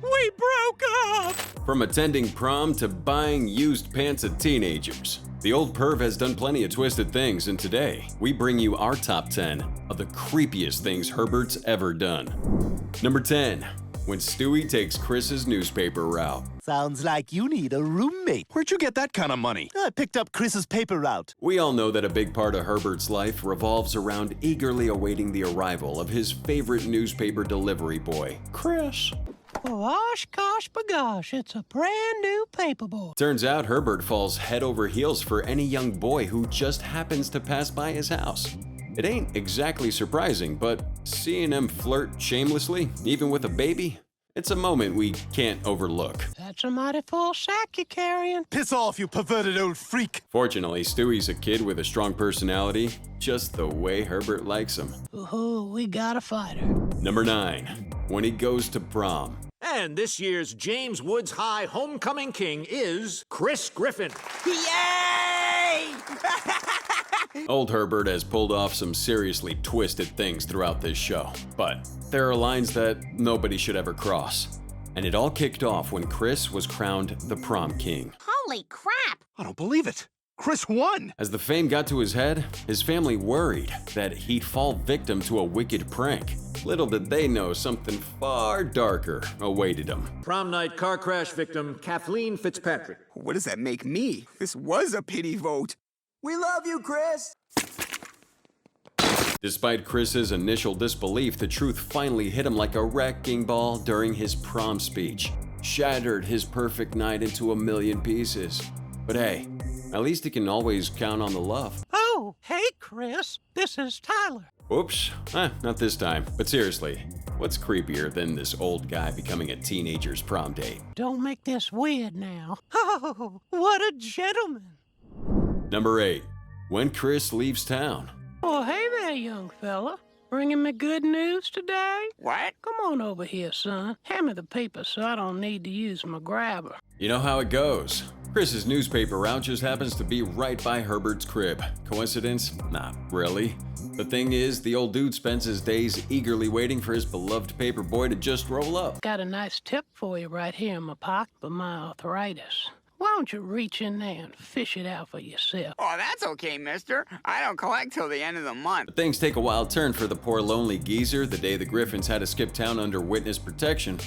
We broke up! From attending prom to buying used pants at teenagers, the old perv has done plenty of twisted things, and today, we bring you our top 10 of the creepiest things Herbert's ever done. Number 10. When Stewie takes Chris's newspaper route. Sounds like you need a roommate. Where'd you get that kind of money? I picked up Chris's paper route. We all know that a big part of Herbert's life revolves around eagerly awaiting the arrival of his favorite newspaper delivery boy, Chris. Gosh, gosh, bagosh, it's a brand new paperboy. Turns out Herbert falls head over heels for any young boy who just happens to pass by his house. It ain't exactly surprising, but seeing him flirt shamelessly, even with a baby, it's a moment we can't overlook. That's a mighty full sack you're carrying. Piss off, you perverted old freak. Fortunately, Stewie's a kid with a strong personality, just the way Herbert likes him. Ooh, we got a fighter. Number 9. When he goes to prom. And this year's James Woods High Homecoming King is Chris Griffin. Yay! Old Herbert has pulled off some seriously twisted things throughout this show, but there are lines that nobody should ever cross. And it all kicked off when Chris was crowned the prom king. Holy crap! I don't believe it. Chris won! As the fame got to his head, his family worried that he'd fall victim to a wicked prank. Little did they know something far darker awaited him. Prom night car crash victim Kathleen Fitzpatrick. What does that make me? This was a pity vote. We love you, Chris! Despite Chris's initial disbelief, the truth finally hit him like a wrecking ball during his prom speech. Shattered his perfect night into a million pieces. But hey, at least he can always count on the love. Oh, hey, Chris. This is Tyler. Oops, not this time. But seriously, what's creepier than this old guy becoming a teenager's prom date? Don't make this weird now. Oh, what a gentleman. Number 8. When Chris leaves town. Oh, hey there, young fella. Bringing me good news today? What? Come on over here, son. Hand me the paper so I don't need to use my grabber. You know how it goes. Chris's newspaper route just happens to be right by Herbert's crib. Coincidence? Not really. The thing is, the old dude spends his days eagerly waiting for his beloved paper boy to just roll up. Got a nice tip for you right here in my pocket for my arthritis. Why don't you reach in there and fish it out for yourself? Oh, that's okay, mister. I don't collect till the end of the month. But things take a wild turn for the poor lonely geezer the day the Griffins had to skip town under witness protection.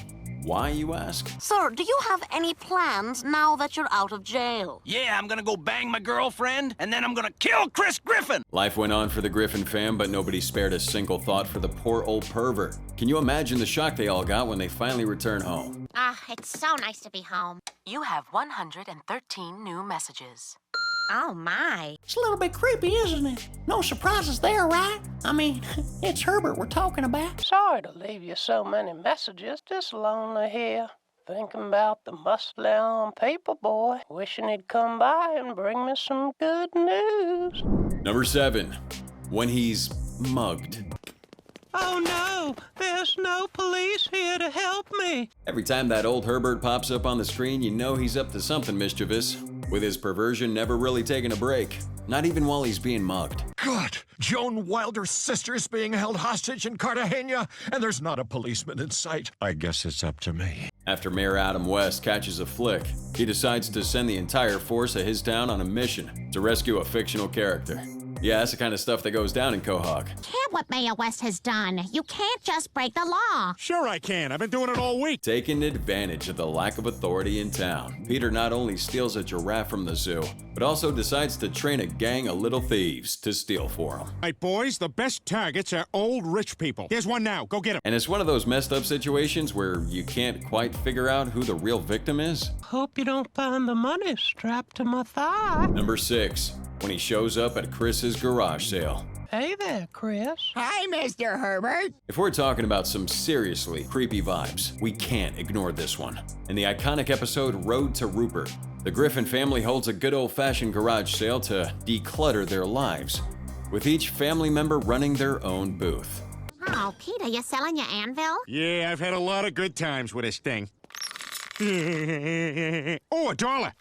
Why, you ask? Sir, do you have any plans now that you're out of jail? Yeah, I'm gonna go bang my girlfriend, and then I'm gonna kill Chris Griffin! Life went on for the Griffin fam, but nobody spared a single thought for the poor old pervert. Can you imagine the shock they all got when they finally returned home? It's so nice to be home. You have 113 new messages. Oh, my. It's a little bit creepy, isn't it? No surprises there, right? I mean, it's Herbert we're talking about. Sorry to leave you so many messages. Just lonely here. Thinking about the muscle-on paper boy. Wishing he'd come by and bring me some good news. Number 7. When he's mugged. Oh no, there's no police here to help me. Every time that old Herbert pops up on the screen, you know he's up to something mischievous. With his perversion never really taking a break. Not even while he's being mugged. God, Joan Wilder's sister's being held hostage in Cartagena, and there's not a policeman in sight. I guess it's up to me. After Mayor Adam West catches a flick, he decides to send the entire force of his town on a mission to rescue a fictional character. Yeah, that's the kind of stuff that goes down in Quahog. Can't what Mayor West has done. You can't just break the law. Sure I can. I've been doing it all week. Taking advantage of the lack of authority in town, Peter not only steals a giraffe from the zoo, but also decides to train a gang of little thieves to steal for him. Hey, boys, the best targets are old rich people. Here's one now. Go get him. And it's one of those messed up situations where you can't quite figure out who the real victim is. Hope you don't find the money strapped to my thigh. Number 6. When he shows up at Chris's garage sale. Hey there, Chris. Hi, Mr. Herbert. If we're talking about some seriously creepy vibes, we can't ignore this one. In the iconic episode Road to Rupert, the Griffin family holds a good old-fashioned garage sale to declutter their lives, with each family member running their own booth. Oh, Peter, you selling your anvil? Yeah, I've had a lot of good times with this thing. Oh, $1.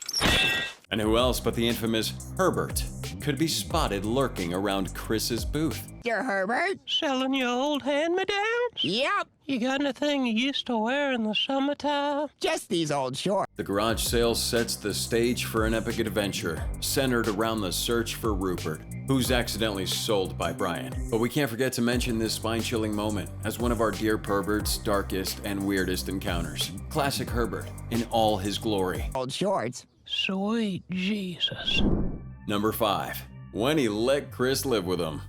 And who else but the infamous Herbert could be spotted lurking around Chris's booth? You're Herbert? Selling your old hand-me-downs? Yep. You got anything you used to wear in the summertime? Just these old shorts. The garage sale sets the stage for an epic adventure centered around the search for Rupert, who's accidentally sold by Brian. But we can't forget to mention this spine-chilling moment as one of our dear pervert's darkest and weirdest encounters. Classic Herbert in all his glory. Old shorts. Sweet Jesus. Number 5. When he let Chris live with him.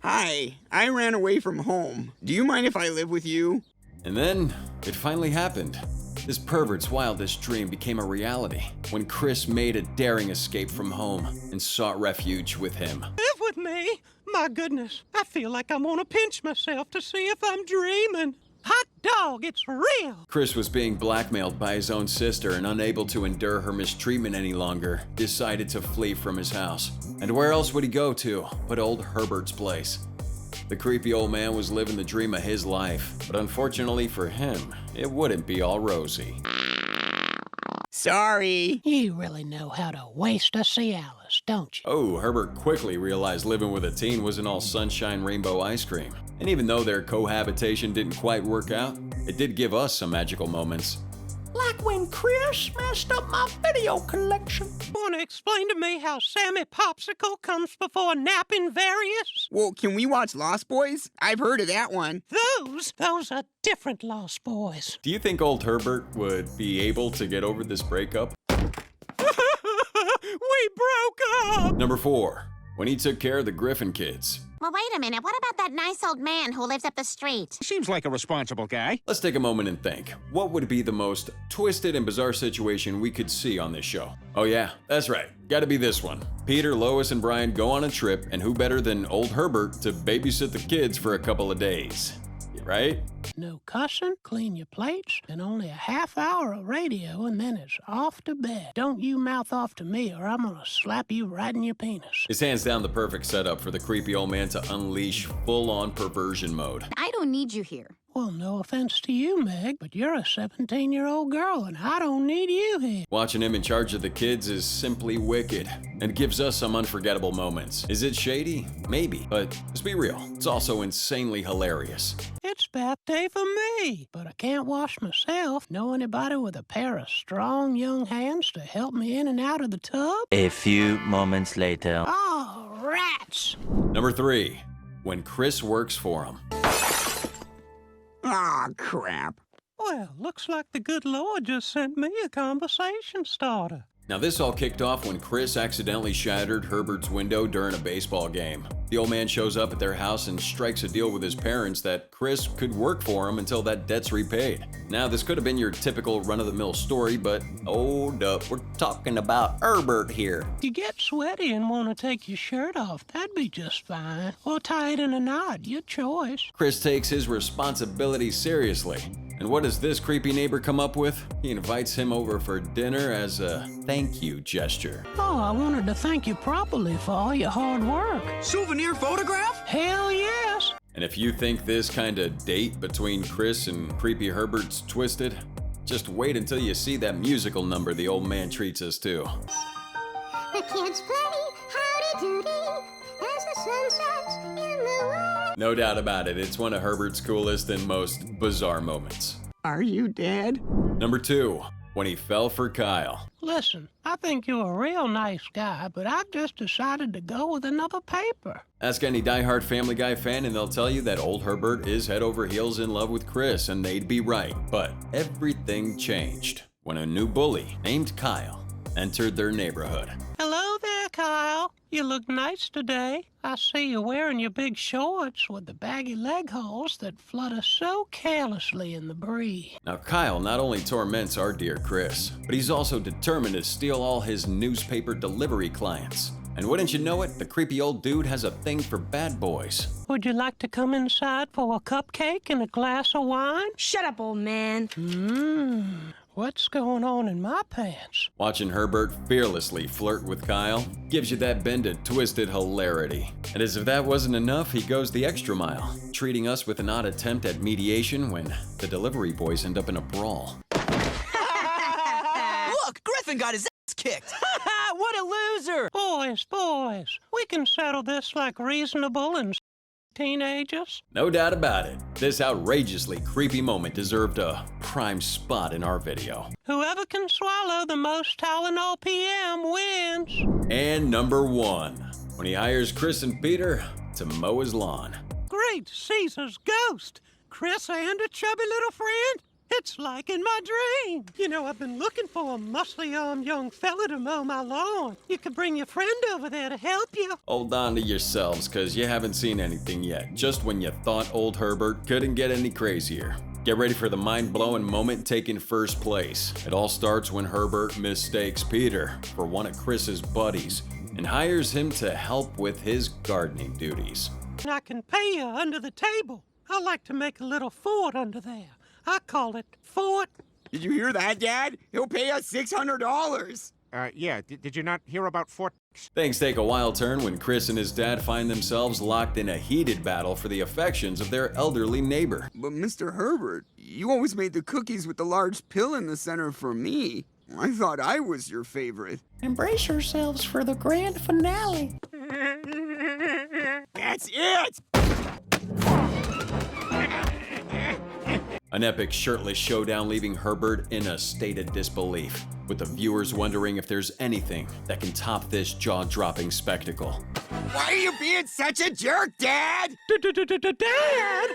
Hi, I ran away from home. Do you mind if I live with you? And then, it finally happened. This pervert's wildest dream became a reality when Chris made a daring escape from home and sought refuge with him. Live with me? My goodness, I feel like I'm gonna pinch myself to see if I'm dreaming. Hot dog, it's real! Chris was being blackmailed by his own sister and unable to endure her mistreatment any longer, decided to flee from his house. And where else would he go to but old Herbert's place? The creepy old man was living the dream of his life, but unfortunately for him, it wouldn't be all rosy. Sorry. You really know how to waste a Cialis, don't you? Oh, Herbert quickly realized living with a teen wasn't all sunshine rainbow ice cream. And even though their cohabitation didn't quite work out, it did give us some magical moments. Like when Chris messed up my video collection. Wanna explain to me how Sammy Popsicle comes before napping various? Well, can we watch Lost Boys? I've heard of that one. Those are different Lost Boys. Do you think old Herbert would be able to get over this breakup? We broke up! Number 4. When he took care of the Griffin kids. Well, wait a minute. What about that nice old man who lives up the street? Seems like a responsible guy. Let's take a moment and think. What would be the most twisted and bizarre situation we could see on this show? Oh yeah, that's right. Gotta be this one. Peter, Lois, and Brian go on a trip, and who better than old Herbert to babysit the kids for a couple of days? Right? No cussing, clean your plates, and only a half hour of radio, and then it's off to bed. Don't you mouth off to me, or I'm gonna slap you right in your penis. It's hands down the perfect setup for the creepy old man to unleash full-on perversion mode. I don't need you here. Well, no offense to you, Meg, but you're a 17-year-old girl, and I don't need you here. Watching him in charge of the kids is simply wicked, and gives us some unforgettable moments. Is it shady? Maybe, but let's be real, it's also insanely hilarious. It's bath day for me, but I can't wash myself. Know anybody with a pair of strong young hands to help me in and out of the tub? A few moments later. Oh, rats! Number 3. When Chris works for him. Aw, crap. Well, looks like the good Lord just sent me a conversation starter. Now this all kicked off when Chris accidentally shattered Herbert's window during a baseball game. The old man shows up at their house and strikes a deal with his parents that Chris could work for him until that debt's repaid. Now this could have been your typical run-of-the-mill story, but hold up, we're talking about Herbert here. You get sweaty and want to take your shirt off, that'd be just fine. Or tie it in a knot, your choice. Chris takes his responsibility seriously. And what does this creepy neighbor come up with? He invites him over for dinner as a thank you gesture. Oh, I wanted to thank you properly for all your hard work. Souvenir photograph? Hell yes! And if you think this kind of date between Chris and creepy Herbert's twisted, just wait until you see that musical number the old man treats us to. The kids play howdy-doody as the sun sets in the west. No doubt about it, it's one of Herbert's coolest and most bizarre moments. Are you dead? Number 2. When he fell for Kyle. Listen, I think you're a real nice guy, but I've just decided to go with another paper. Ask any diehard Family Guy fan and they'll tell you that old Herbert is head over heels in love with Chris, and they'd be right. But everything changed when a new bully named Kyle entered their neighborhood. Hello there, Kyle. You look nice today. I see you wearing your big shorts with the baggy leg holes that flutter so carelessly in the breeze. Now Kyle not only torments our dear Chris, but he's also determined to steal all his newspaper delivery clients. And wouldn't you know it, the creepy old dude has a thing for bad boys. Would you like to come inside for a cupcake and a glass of wine? Shut up, old man. What's going on in my pants? Watching Herbert fearlessly flirt with Kyle gives you that bended, twisted hilarity. And as if that wasn't enough, he goes the extra mile, treating us with an odd attempt at mediation when the delivery boys end up in a brawl. Look, Griffin got his kicked. What a loser! Boys, we can settle this like reasonable and teenagers. No doubt about it, this outrageously creepy moment deserved a prime spot in our video. Whoever can swallow the most Tylenol PM wins. And number 1, when he hires Chris and Peter to mow his lawn. Great Caesar's ghost! Chris and a chubby little friend? It's like in my dream. You know, I've been looking for a muscly-armed young fella to mow my lawn. You could bring your friend over there to help you. Hold on to yourselves, cause you haven't seen anything yet, just when you thought old Herbert couldn't get any crazier. Get ready for the mind-blowing moment taking first place. It all starts when Herbert mistakes Peter for one of Chris's buddies and hires him to help with his gardening duties. I can pay you under the table. I like to make a little fort under there. I call it Fort. Did you hear that, Dad? He'll pay us $600. Yeah, did you not hear about Fort? Things take a wild turn when Chris and his dad find themselves locked in a heated battle for the affections of their elderly neighbor. But Mr. Herbert, you always made the cookies with the large pill in the center for me. I thought I was your favorite. Embrace yourselves for the grand finale. That's it! An epic shirtless showdown leaving Herbert in a state of disbelief, with the viewers wondering if there's anything that can top this jaw-dropping spectacle. Why are you being such a jerk, Dad? Dad!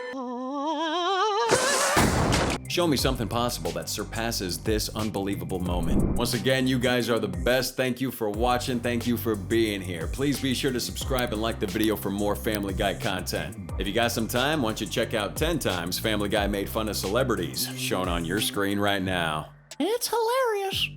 Show me something possible that surpasses this unbelievable moment. Once again, you guys are the best. Thank you for watching. Thank you for being here. Please be sure to subscribe and like the video for more Family Guy content. If you got some time, why don't you check out 10 times Family Guy made fun of celebrities, shown on your screen right now. It's hilarious.